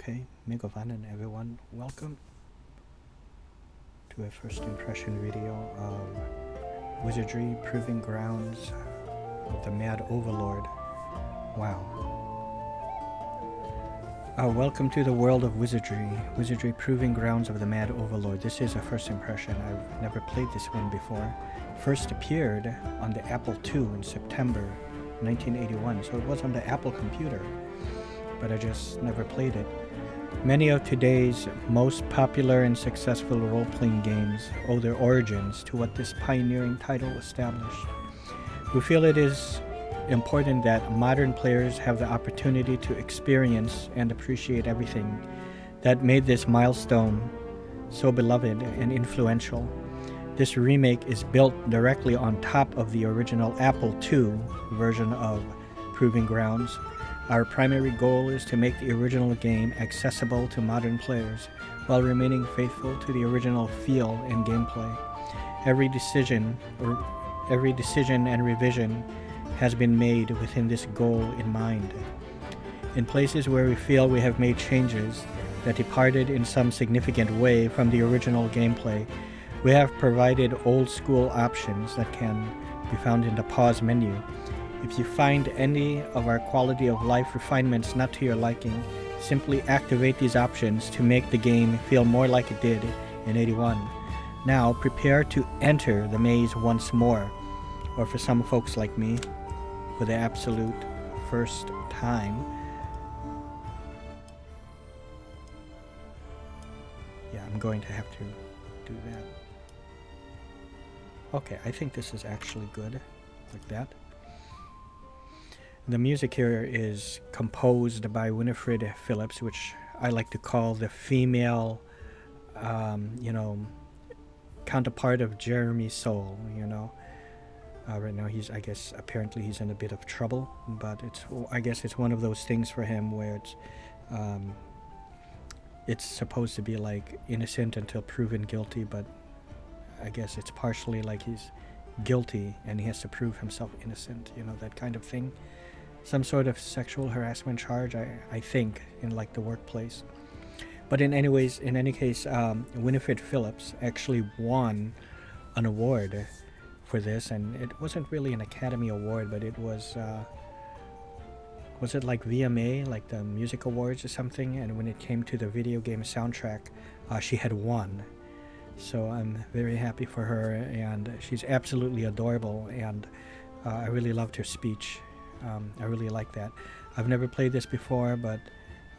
Okay, Megavanan everyone, welcome to a first impression video of Wizardry Proving Grounds of the Mad Overlord. Wow. Welcome to the world of Wizardry. Wizardry Proving Grounds of the Mad Overlord. This is a first impression. I've never played this one before. First appeared on the Apple II in September 1981, so it was on the Apple computer, but I just never played it. Many of today's most popular and successful role-playing games owe their origins to what this pioneering title established. We feel it is important that modern players have the opportunity to experience and appreciate everything that made this milestone so beloved and influential. This remake is built directly on top of the original Apple II version of Proving Grounds. Our primary goal is to make the original game accessible to modern players while remaining faithful to the original feel and gameplay. Every decision and revision has been made within this goal in mind. In places where we feel we have made changes that departed in some significant way from the original gameplay, we have provided old school options that can be found in the pause menu. If you find any of our quality of life refinements not to your liking, simply activate these options to make the game feel more like it did in '81. Now prepare to enter the maze once more, or for some folks like me, for the absolute first time. Yeah, I'm going to have to do that. Okay, I think this is actually good, like that. The music here is composed by Winifred Phillips, which I like to call the female, counterpart of Jeremy Soule, right now apparently he's in a bit of trouble, but I guess it's one of those things for him where it's supposed to be like innocent until proven guilty, but I guess it's partially like he's guilty and he has to prove himself innocent, that kind of thing. Some sort of sexual harassment charge, I think, in like the workplace. But in any case, Winifred Phillips actually won an award for this, and it wasn't really an Academy Award, but it was it like VMA, like the Music Awards or something? And when it came to the video game soundtrack, she had won. So I'm very happy for her, and she's absolutely adorable, and I really loved her speech. I really like that. I've never played this before, but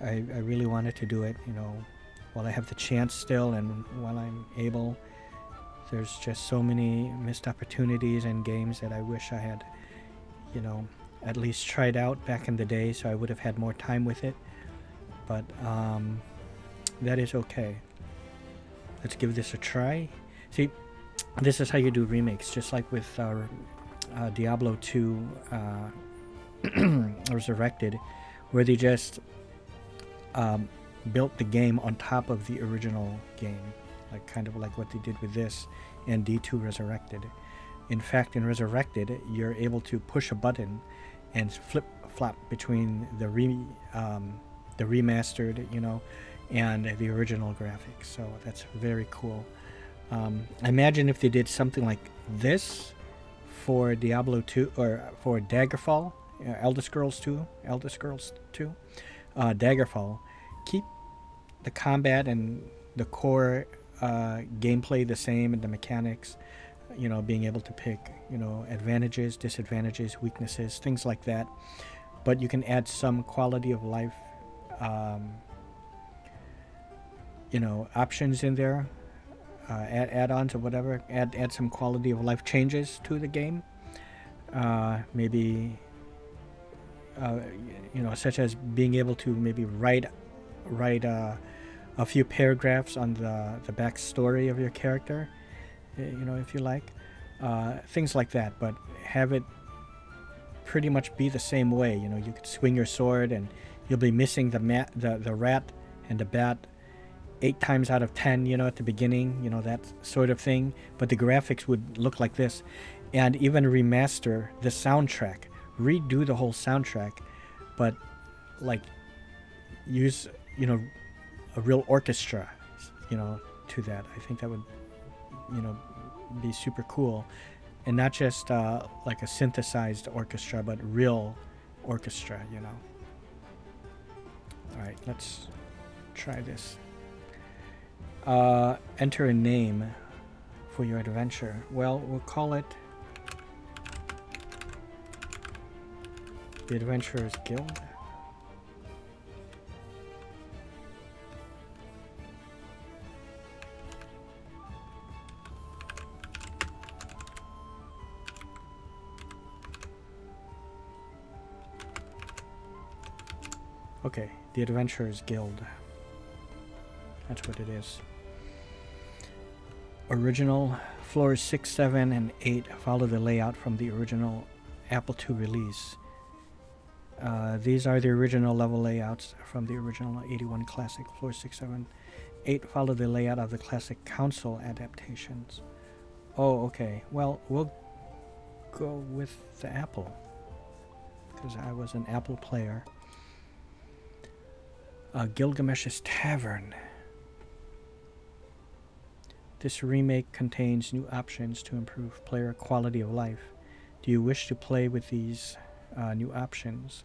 I really wanted to do it, while I have the chance still and while I'm able. There's just so many missed opportunities and games that I wish I had, at least tried out back in the day, so I would have had more time with it. But that is okay. Let's give this a try. See, this is how you do remakes, just like with Diablo 2 Resurrected, where they just built the game on top of the original game, like kind of like what they did with this and D2 Resurrected. In fact, in Resurrected, you're able to push a button and flip-flop between the remastered, and the original graphics. So that's very cool. I imagine if they did something like this for Diablo 2 or for Daggerfall, Elder Scrolls 2, Daggerfall, keep the combat and the core gameplay the same, and the mechanics, being able to pick, advantages, disadvantages, weaknesses, things like that. But you can add some quality of life, options in there, add-ons or whatever. Add some quality of life changes to the game. Maybe. Such as being able to maybe write a few paragraphs on the backstory of your character, if you like, things like that. But have it pretty much be the same way. You could swing your sword and you'll be missing the rat and the bat 8 times out of 10, at the beginning, that sort of thing. But the graphics would look like this, and even remaster the soundtrack. Redo the whole soundtrack, but like use you know, a real orchestra, you know, to that. I think that would, you know, be super cool, and not just like a synthesized orchestra, but real orchestra, you know. All right, let's try this. Enter a name for your adventure. Well, we'll call it the Adventurers Guild. Okay, the Adventurers Guild. That's what it is. Original floors 6, 7, and 8 follow the layout from the original Apple II release. These are the original level layouts from the original 81 Classic. Floor 6, 7, 8 follow the layout of the Classic console adaptations. Oh, okay. Well, we'll go with the Apple, because I was an Apple player. Gilgamesh's Tavern. This remake contains new options to improve player quality of life. Do you wish to play with these new options?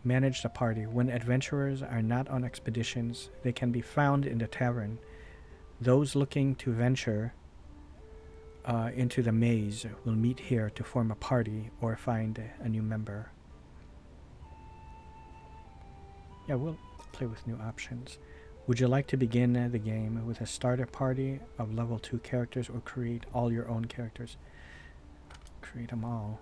Manage the party. When adventurers are not on expeditions, they can be found in the tavern. Those looking to venture into the maze will meet here to form a party or find a new member. Yeah, we'll play with new options. Would you like to begin the game with a starter party of level 2 characters or create all your own characters? Create them all.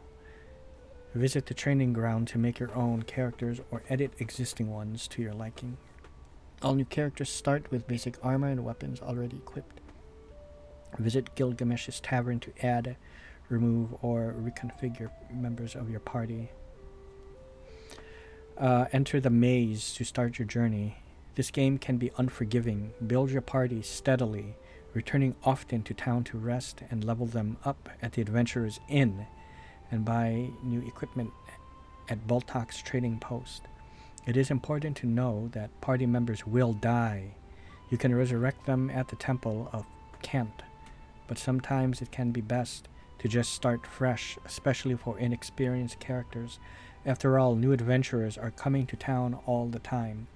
Visit the training ground to make your own characters or edit existing ones to your liking. All new characters start with basic armor and weapons already equipped. Visit Gilgamesh's Tavern to add, remove, or reconfigure members of your party. Enter the maze to start your journey. This game can be unforgiving. Build your party steadily, returning often to town to rest and level them up at the Adventurers Inn, and buy new equipment at Boltok's trading post. It is important to know that party members will die. You can resurrect them at the Temple of Kent, but sometimes it can be best to just start fresh, especially for inexperienced characters. After all, new adventurers are coming to town all the time.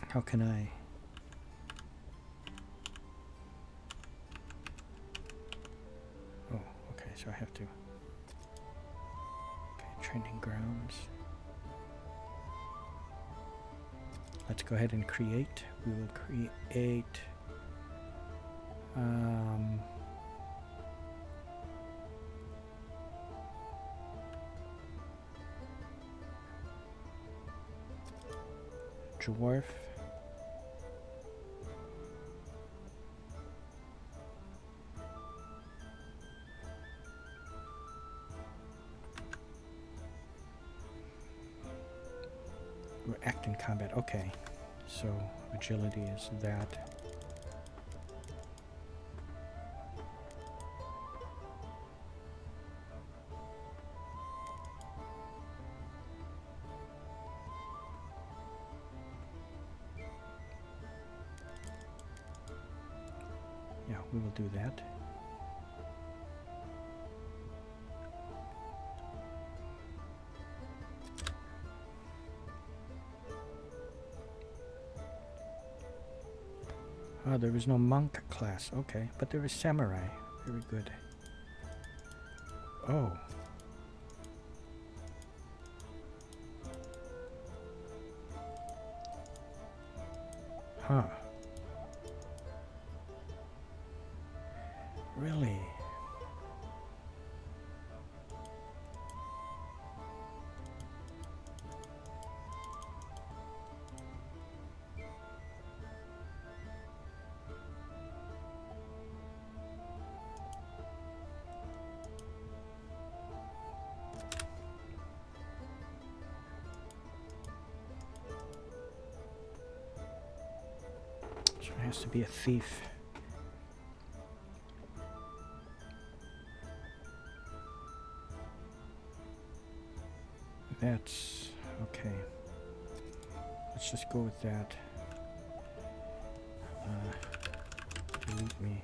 How can I? Oh, okay, so I have to. Okay, training grounds. Let's go ahead and create. We will create dwarf. We're act in combat. Okay, so agility is that. Yeah, we will do that. Oh, there is no monk class. Okay, but there is samurai. Very good. Oh. Huh. Really? So it has to be a thief. That's okay. Let's just go with that. Delete me.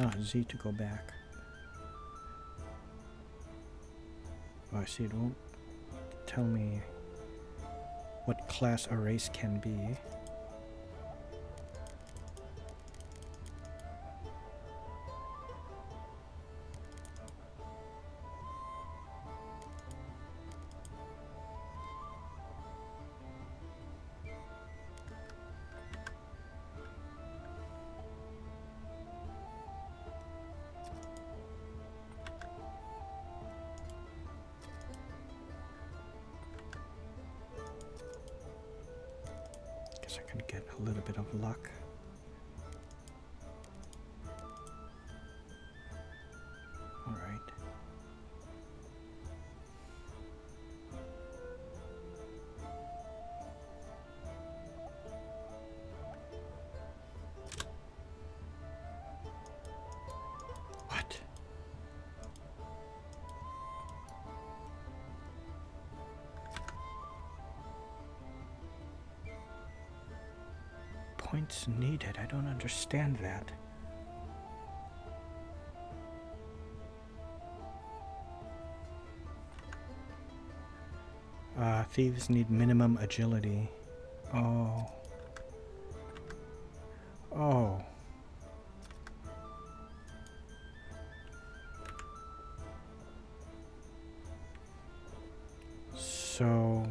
Oh, Z to go back. Oh, I see, it won't tell me what class erase can be. Guess I can get a little bit of luck. All right. What? Points needed. I don't understand that. Thieves need minimum agility. Oh. Oh. So,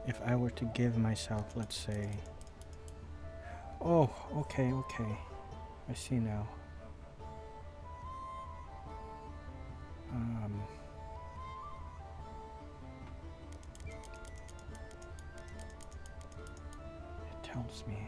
if I were to give myself, let's say, oh, okay, okay, I see now. It tells me.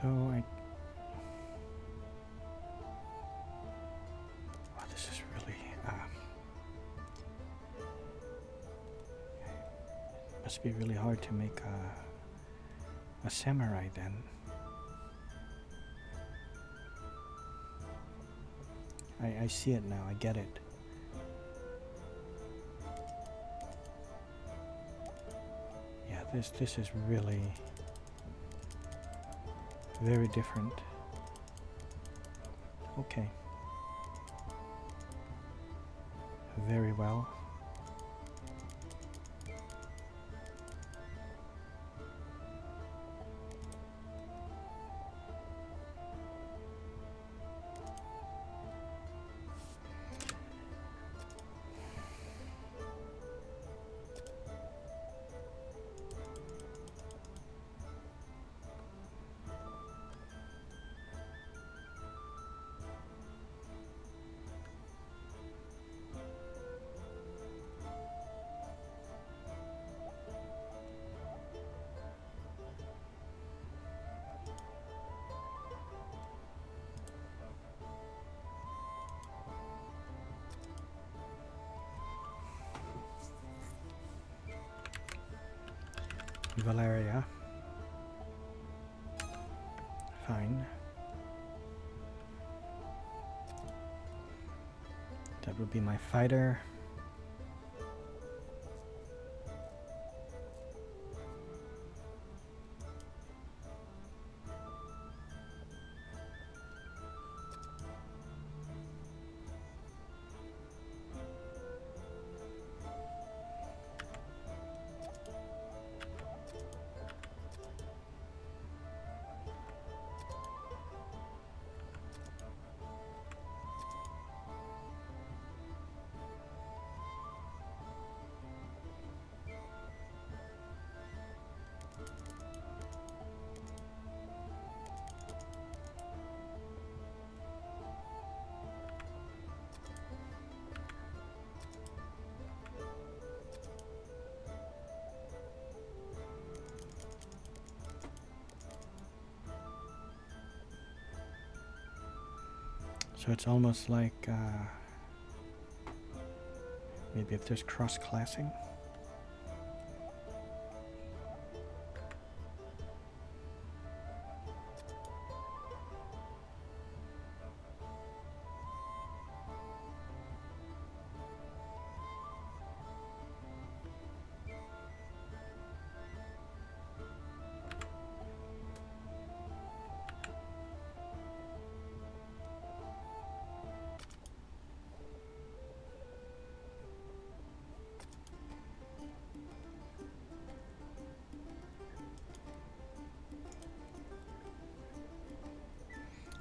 So wow, this is really, must be really hard to make a samurai then. I see it now, I get it. Yeah, this is really very different. Okay. Very well. Valeria. Fine. That would be my fighter. So it's almost like maybe if there's cross-classing.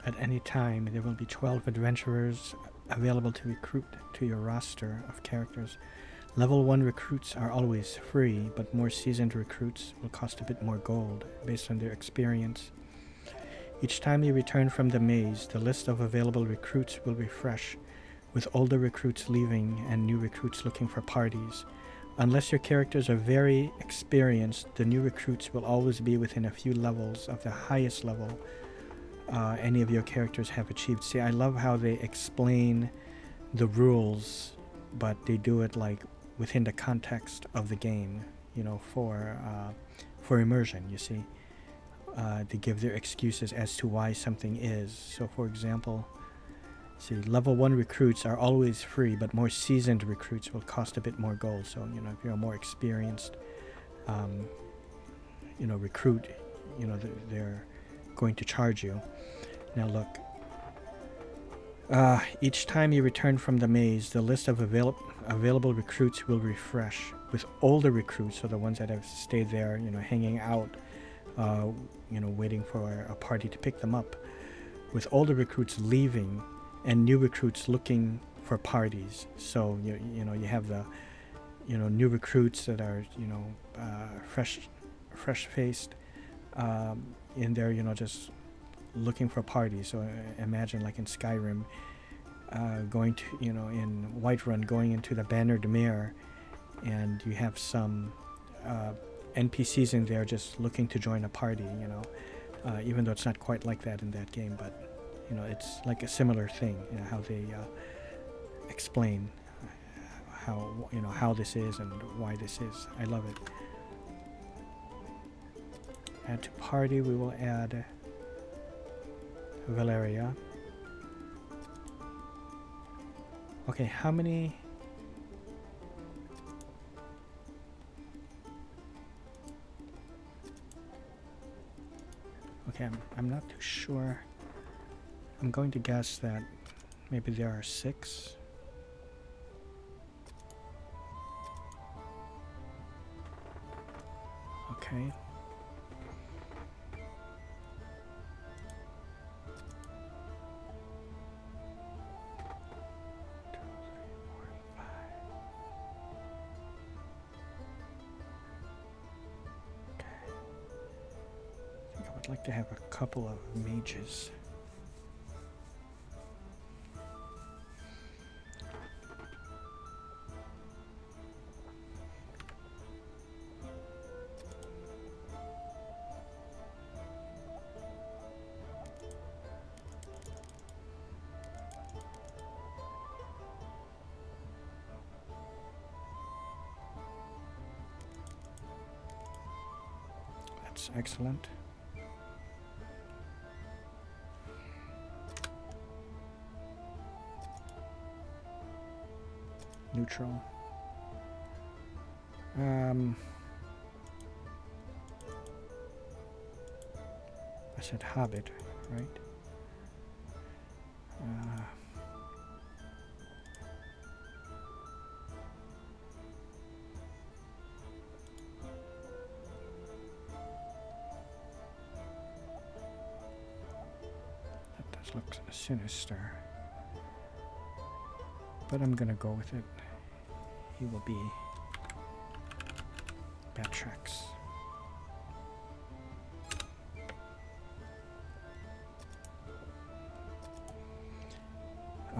At any time, there will be 12 adventurers available to recruit to your roster of characters. Level 1 recruits are always free, but more seasoned recruits will cost a bit more gold based on their experience. Each time you return from the maze, the list of available recruits will refresh, with older recruits leaving and new recruits looking for parties. Unless your characters are very experienced, the new recruits will always be within a few levels of the highest level any of your characters have achieved. See, I love how they explain the rules, but they do it like within the context of the game, you know, for immersion, you see. They give their excuses as to why something is. So for example, see, level 1 recruits are always free, but more seasoned recruits will cost a bit more gold. So, you know, if you're a more experienced, you know, recruit, you know, they're going to charge you. Now look, each time you return from the maze, the list of available recruits will refresh, with older recruits, so the ones that have stayed there, you know, hanging out, you know, waiting for a party to pick them up, with older recruits leaving and new recruits looking for parties. So you know, you have the, you know, new recruits that are, you know, fresh faced, in there, you know, just looking for parties. So imagine like in Skyrim, going to, you know, in Whiterun, going into the Bannered Mare, and you have some NPCs in there just looking to join a party, you know, even though it's not quite like that in that game, but you know, it's like a similar thing, you know, how they explain how, you know, how this is and why this is. I love it. Add to party, we will add Valeria. Okay, how many? Okay, I'm not too sure. I'm going to guess that maybe there are 6. Okay. I'd like to have a couple of mages. That's excellent. neutral. I said Hobbit, right? That does look sinister. But I'm gonna go with it. He will be Batrax.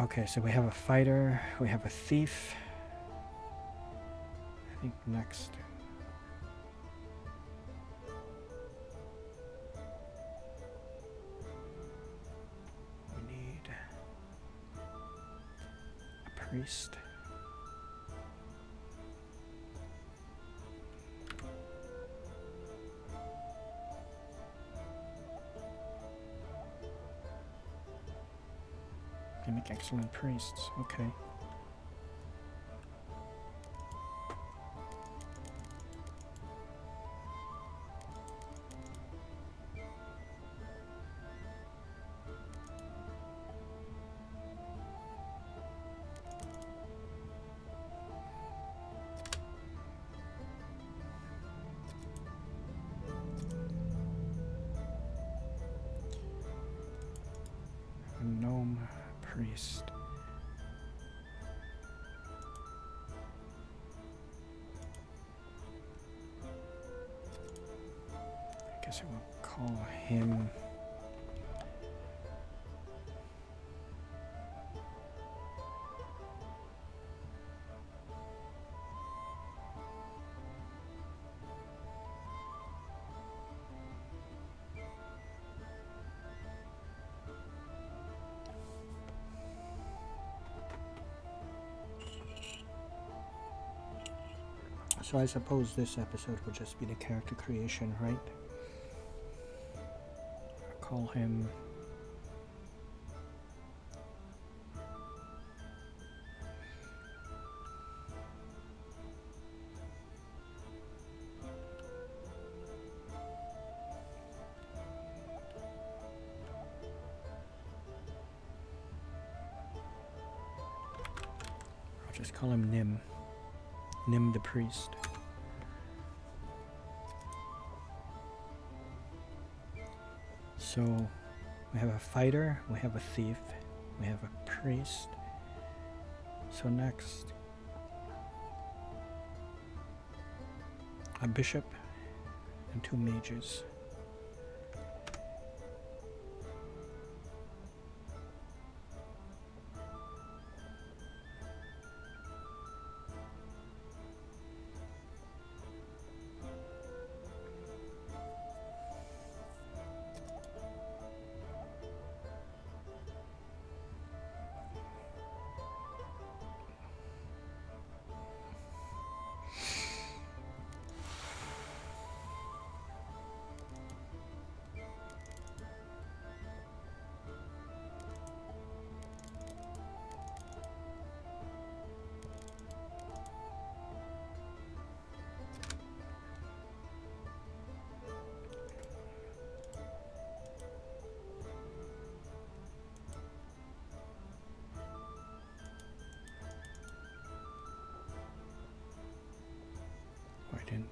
Okay, so we have a fighter, we have a thief. I think next. We need a priest. They make excellent priests, okay. A gnome priest. I guess I will call him so I suppose this episode will just be the character creation, right? I'll call him I'll just call him Nim. Nim the priest. So we have a fighter, we have a thief, we have a priest. So next, a bishop and 2 mages. I didn't.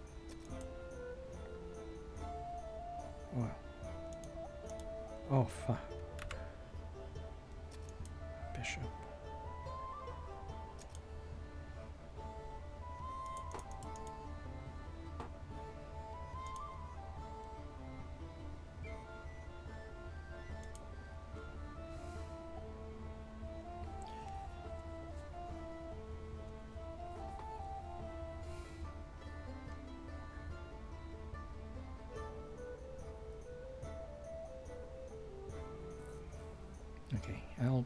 Oh. Oh, fuck. Bishop. Okay, I'll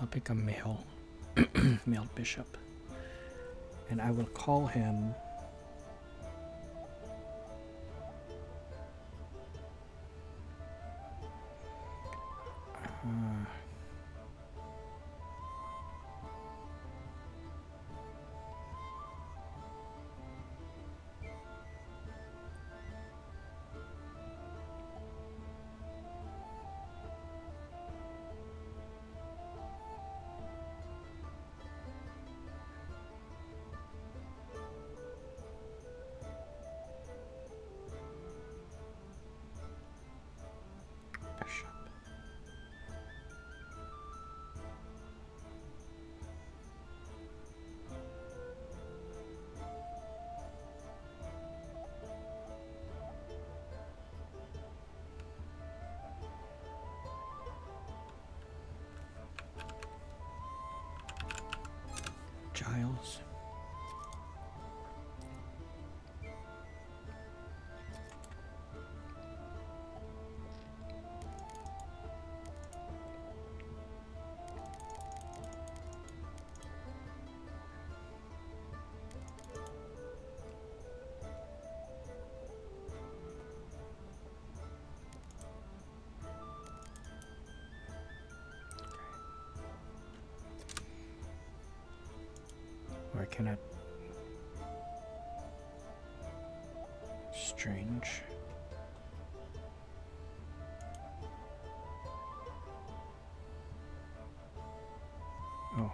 pick a male male bishop, and I will call him Giles. Or I cannot. Strange. Oh.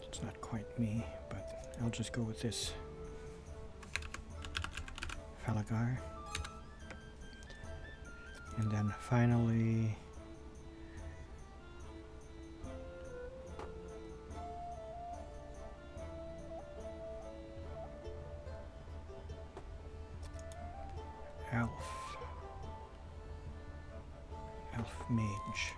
It's not quite me, but I'll just go with this. Falagar. And then finally Elf Mage.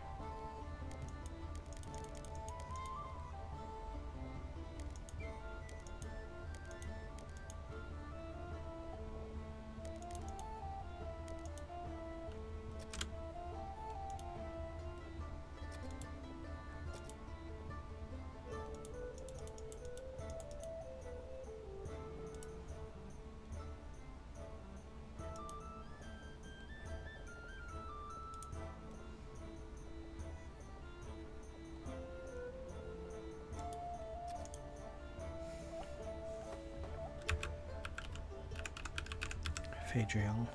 Fadriel.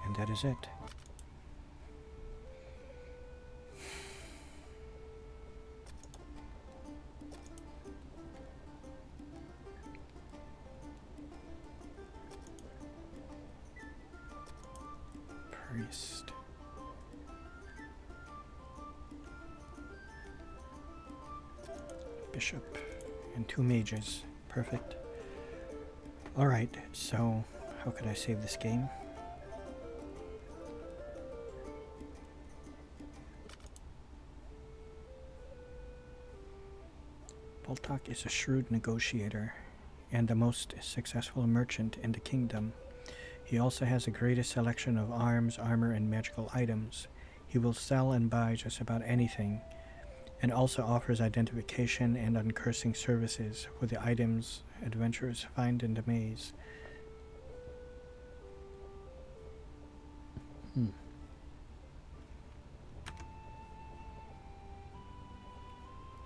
And that is it. Priest. Bishop. And 2 mages. Perfect. Alright, so how could I save this game? Boltok is a shrewd negotiator and the most successful merchant in the kingdom. He also has the greatest selection of arms, armor, and magical items. He will sell and buy just about anything, and also offers identification and uncursing services for the items adventurers find in the maze.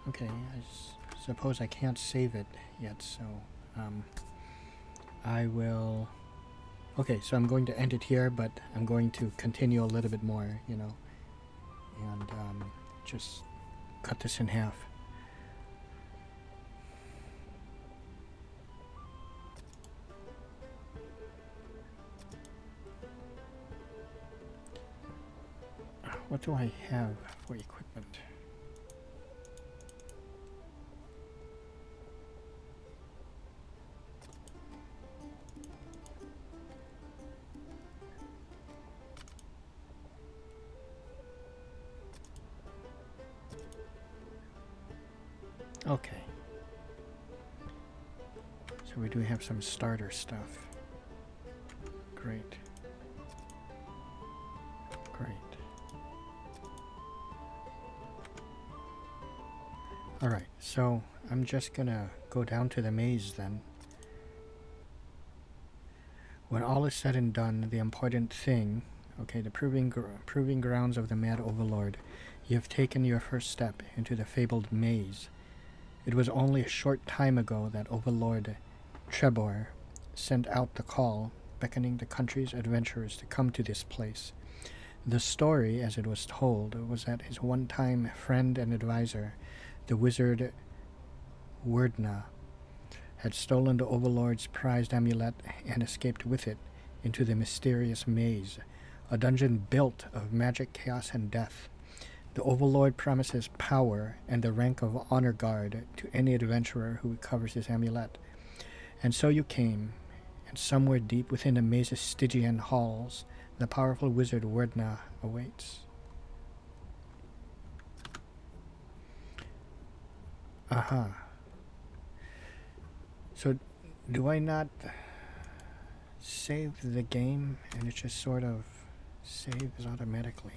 Okay, I suppose I can't save it yet, so I will... Okay, so I'm going to end it here, but I'm going to continue a little bit more, you know, and just cut this in half. What do I have for equipment? Okay. So we do have some starter stuff. Great. Great. Alright, so I'm just gonna go down to the maze then. When all is said and done, the important thing, okay, the proving grounds of the Mad Overlord, you have taken your first step into the fabled maze. It was only a short time ago that Overlord Trebor sent out the call, beckoning the country's adventurers to come to this place. The story, as it was told, was that his one-time friend and advisor, the wizard Werdna, had stolen the Overlord's prized amulet and escaped with it into the mysterious maze, a dungeon built of magic, chaos, and death. The Overlord promises power and the rank of honor guard to any adventurer who recovers his amulet. And so you came, and somewhere deep within the maze's Stygian halls, the powerful wizard Werdna awaits. Aha. So, do I not save the game and it just sort of saves automatically?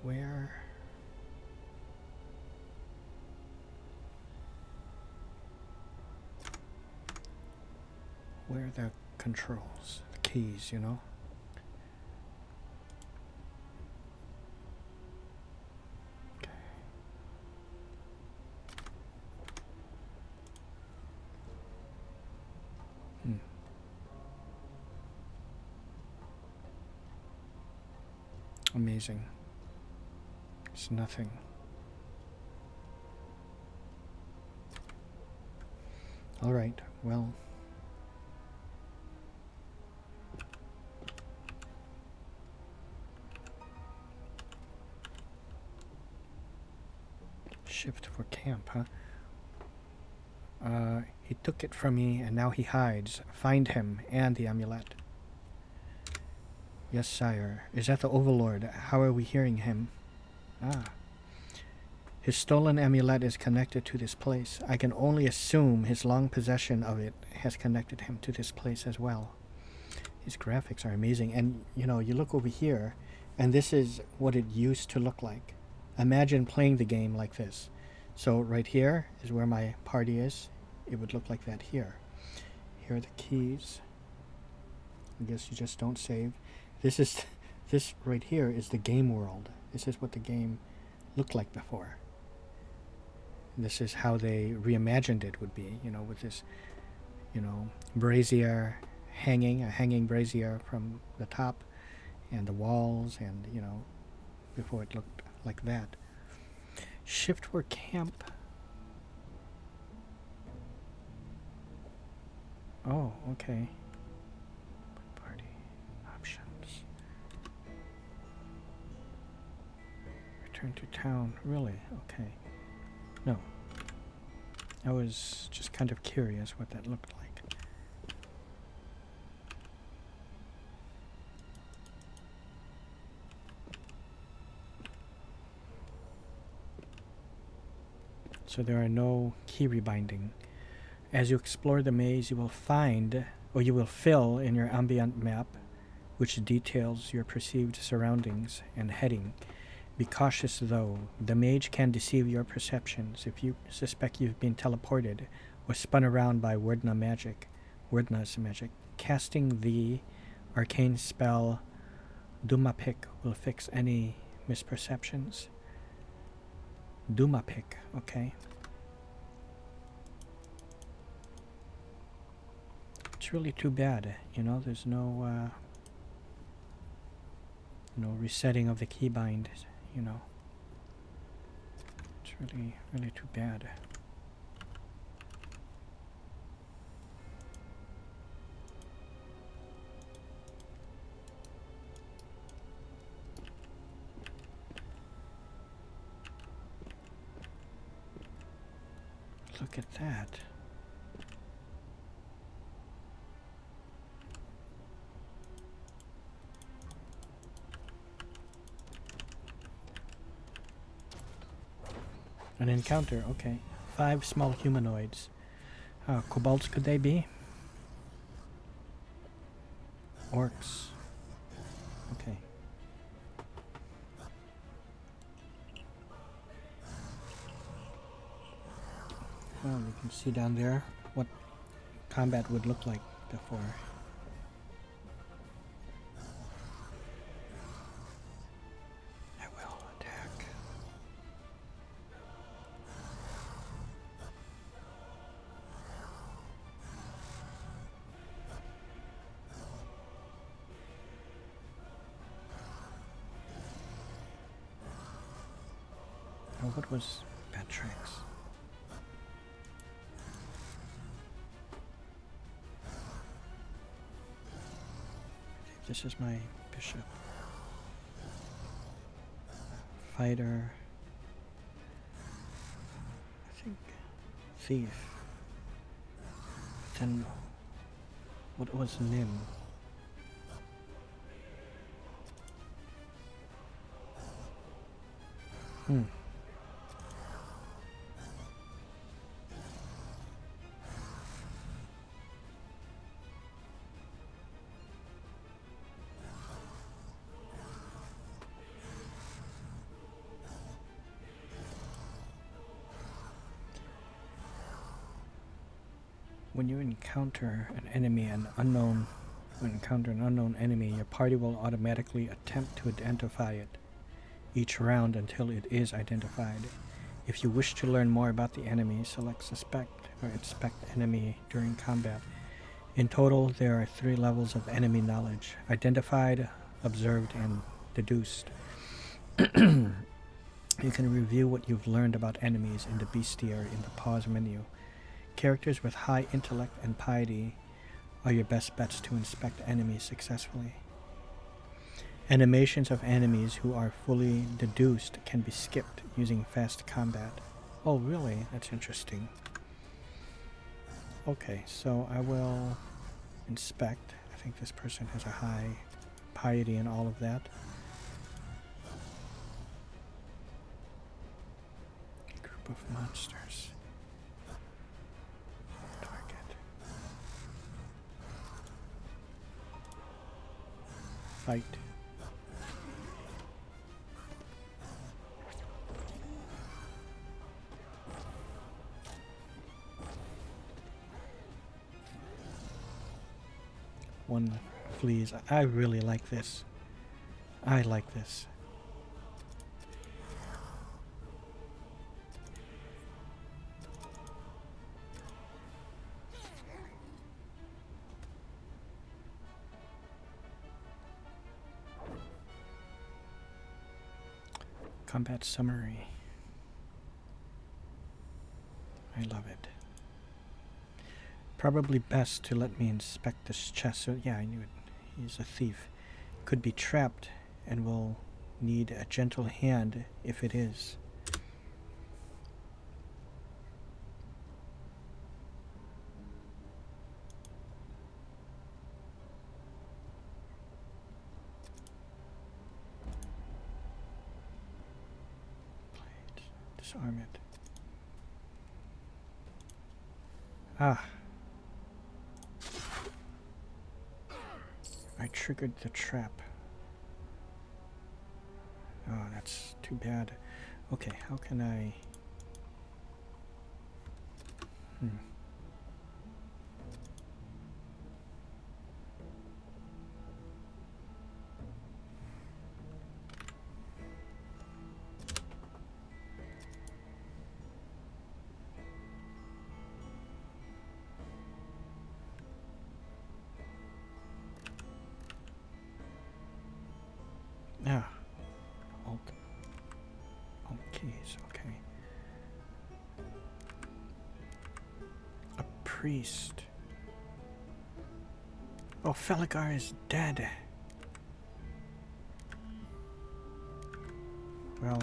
Where are the controls, the keys, you know? Okay. Amazing. It's nothing. All right, well. Shift for camp, huh? He took it from me and now he hides. Find him and the amulet. Yes, sire. Is that the Overlord? How are we hearing him? Ah. His stolen amulet is connected to this place. I can only assume his long possession of it has connected him to this place as well. These graphics are amazing. And, you know, you look over here, and this is what it used to look like. Imagine playing the game like this. So right here is where my party is. It would look like that here. Here are the keys. I guess you just don't save. This right here is the game world. This is what the game looked like before. This is how they reimagined it would be, you know, with this, you know, brazier hanging, a hanging brazier from the top and the walls, and, you know, before it looked like that. Shift for camp. Oh, okay. Party options. Return to town. Really? Okay. No. I was just kind of curious what that looked like. So there are no key rebinding. As you explore the maze, you will find, or you will fill in your ambient map, which details your perceived surroundings and heading. Be cautious, though. The mage can deceive your perceptions if you suspect you've been teleported or spun around by Werdna's magic. Casting the arcane spell Dumapik will fix any misperceptions. Dumapik, okay. It's really too bad, you know, there's no resetting of the keybind, you know. It's really, really too bad. Look at that. An encounter, okay. 5 small humanoids. Kobolds could they be? Orcs. Okay. Well, you can see down there what combat would look like before. I will attack. Oh, what was Batrix? This is my bishop. Fighter. I think thief. Then what was Nim? When you encounter an enemy, your party will automatically attempt to identify it each round until it is identified. If you wish to learn more about the enemy, select Suspect or Inspect Enemy during combat. In total, there are 3 levels of enemy knowledge: Identified, Observed, and Deduced. You can review what you've learned about enemies in the bestiary in the pause menu. Characters with high intellect and piety are your best bets to inspect enemies successfully. Animations of enemies who are fully deduced can be skipped using fast combat. Oh, really? That's interesting. Okay, so I will inspect. I think this person has a high piety and all of that. Group of monsters. Target. Fight. One flees. I really like this. I like this. Combat summary. I love it. Probably best to let me inspect this chest. So yeah, I knew it. He's a thief. Could be trapped and will need a gentle hand if it is. Disarm it. Ah. I triggered the trap. Oh, that's too bad. Okay, how can I... Ah. Alt keys, okay. A priest. Oh, Falagar is dead. Well...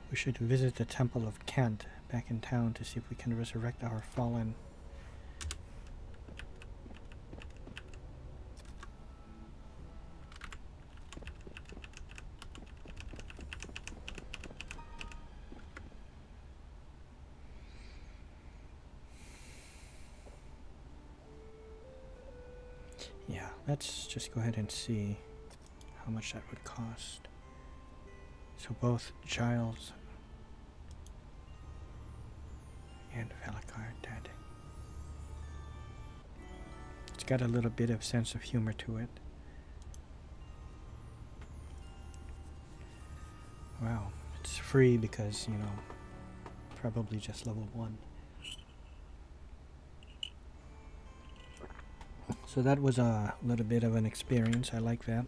We should visit the Temple of Kent back in town to see if we can resurrect our fallen. Yeah, let's just go ahead and see how much that would cost. So both Giles and Falagar dead. It's got a little bit of sense of humor to it. Wow, it's free because, you know, probably just level 1. So that was a little bit of an experience. I like that.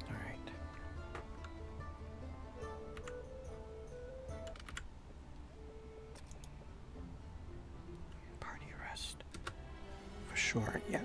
All right. Party rest. For sure, yeah.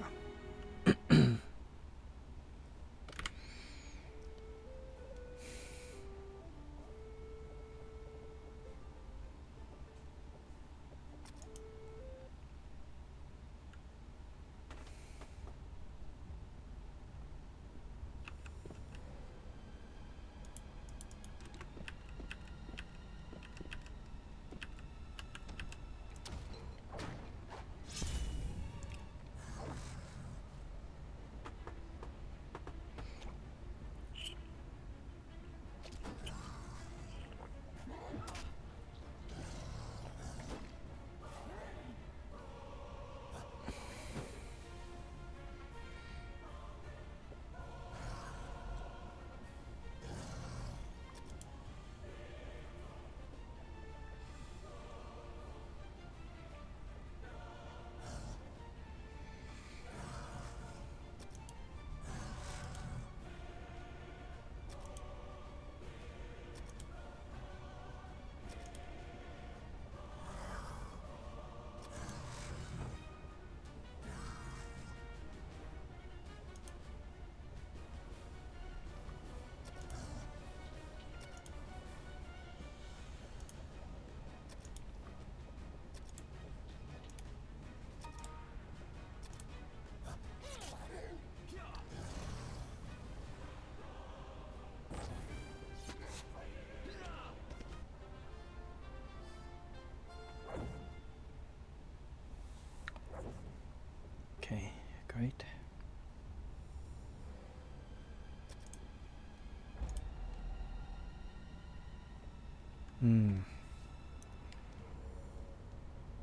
Okay, great.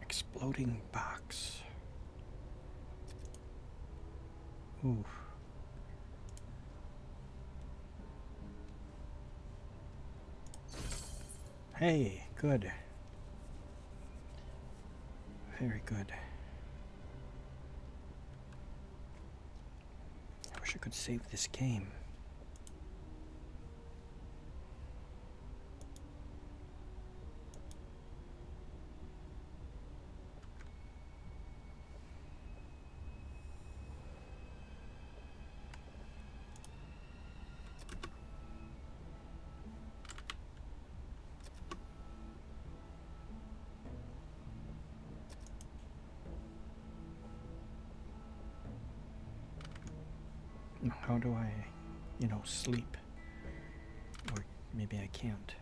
Exploding box. Ooh. Hey, good. Very good. I wish I could save this game. How do I, you know, sleep? Or maybe I can't.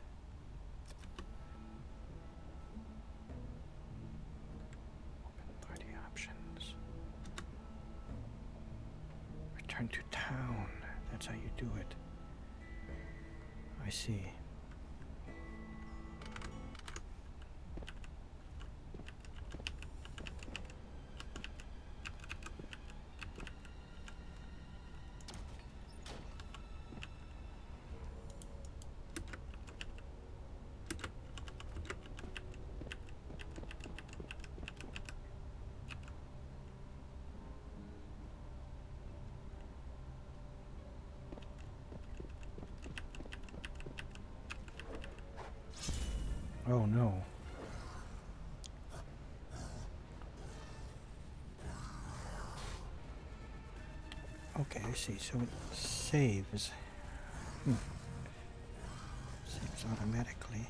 Open party options. Return to town. That's how you do it. I see. Oh no. Okay, I see. So it saves. Saves automatically.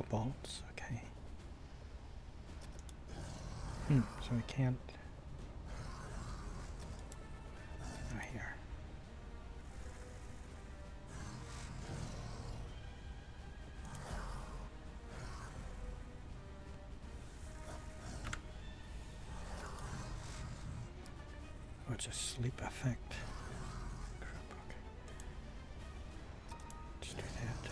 Bolts, okay. So I can't. Oh, here. Oh, it's a sleep effect. Crap, okay. Let's do that.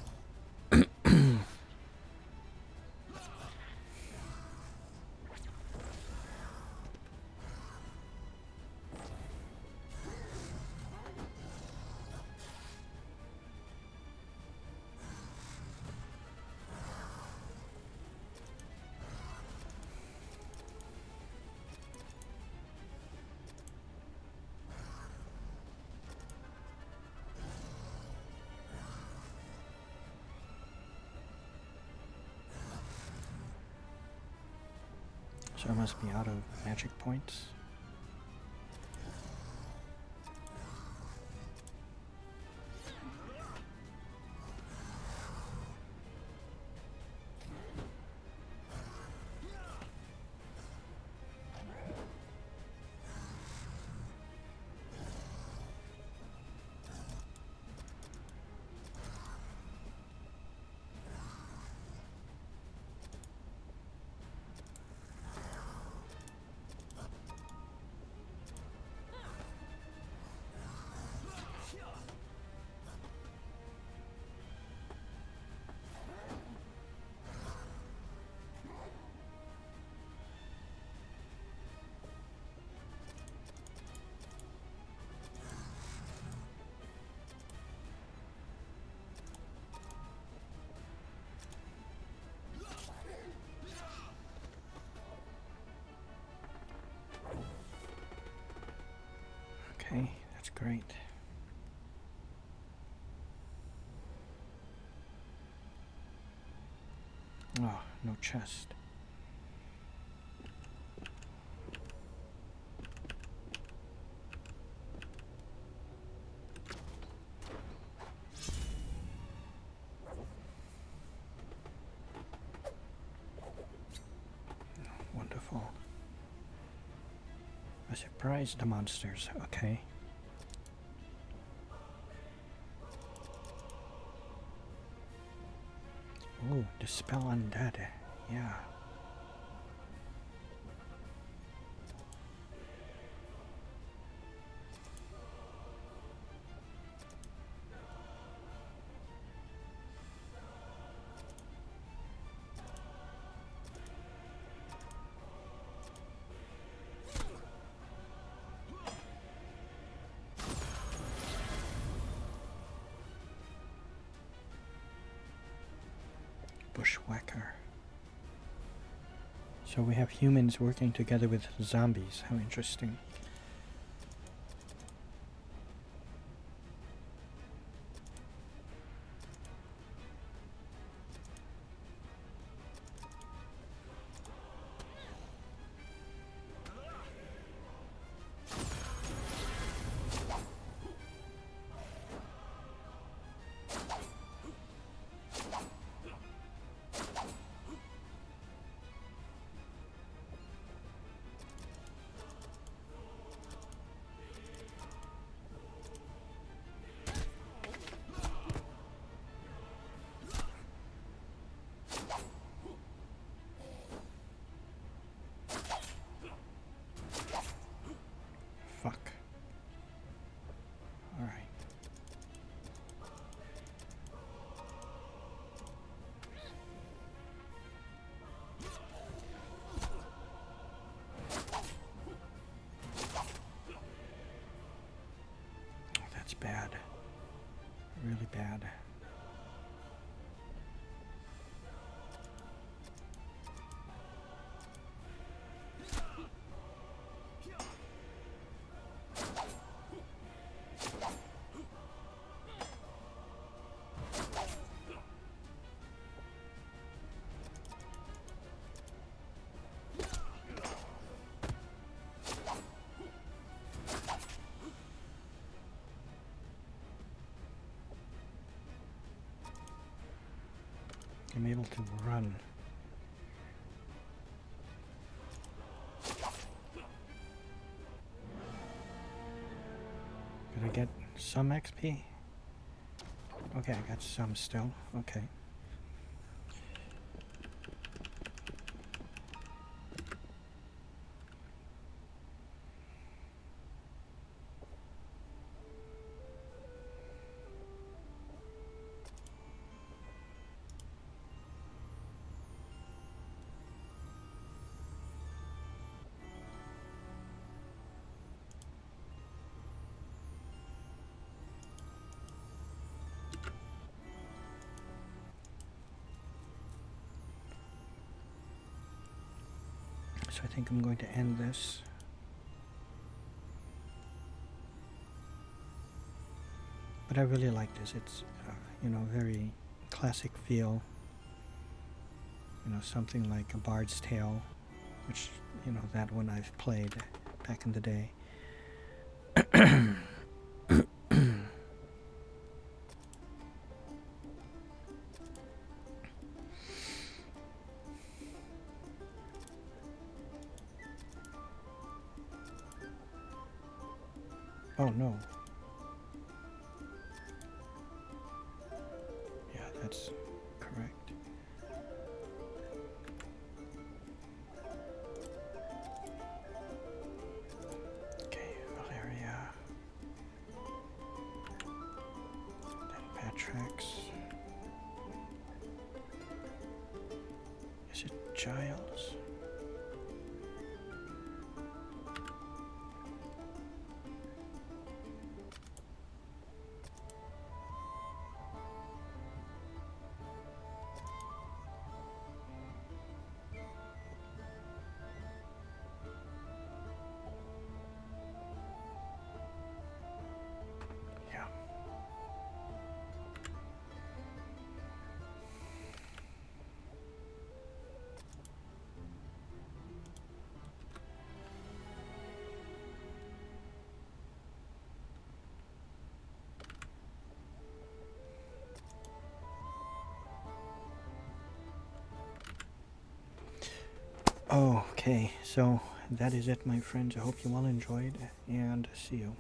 So I must be out of magic points. Okay, that's great. Oh, no chest. Wonderful. I surprised the monsters, okay. Oh, dispel undead, yeah. Bushwhacker. So we have humans working together with zombies. How interesting. I'm able to run. Did I get some XP? Okay, I got some still. Okay. So I think I'm going to end this. But I really like this. It's, you know, very classic feel. You know, something like a Bard's Tale, which, you know, that one I've played back in the day. Oh no. Yeah, that's correct. Okay, Valeria. Then Patrax. Is it Giles? Yeah. Okay, so that is it, my friends. I hope you all enjoyed, and see you.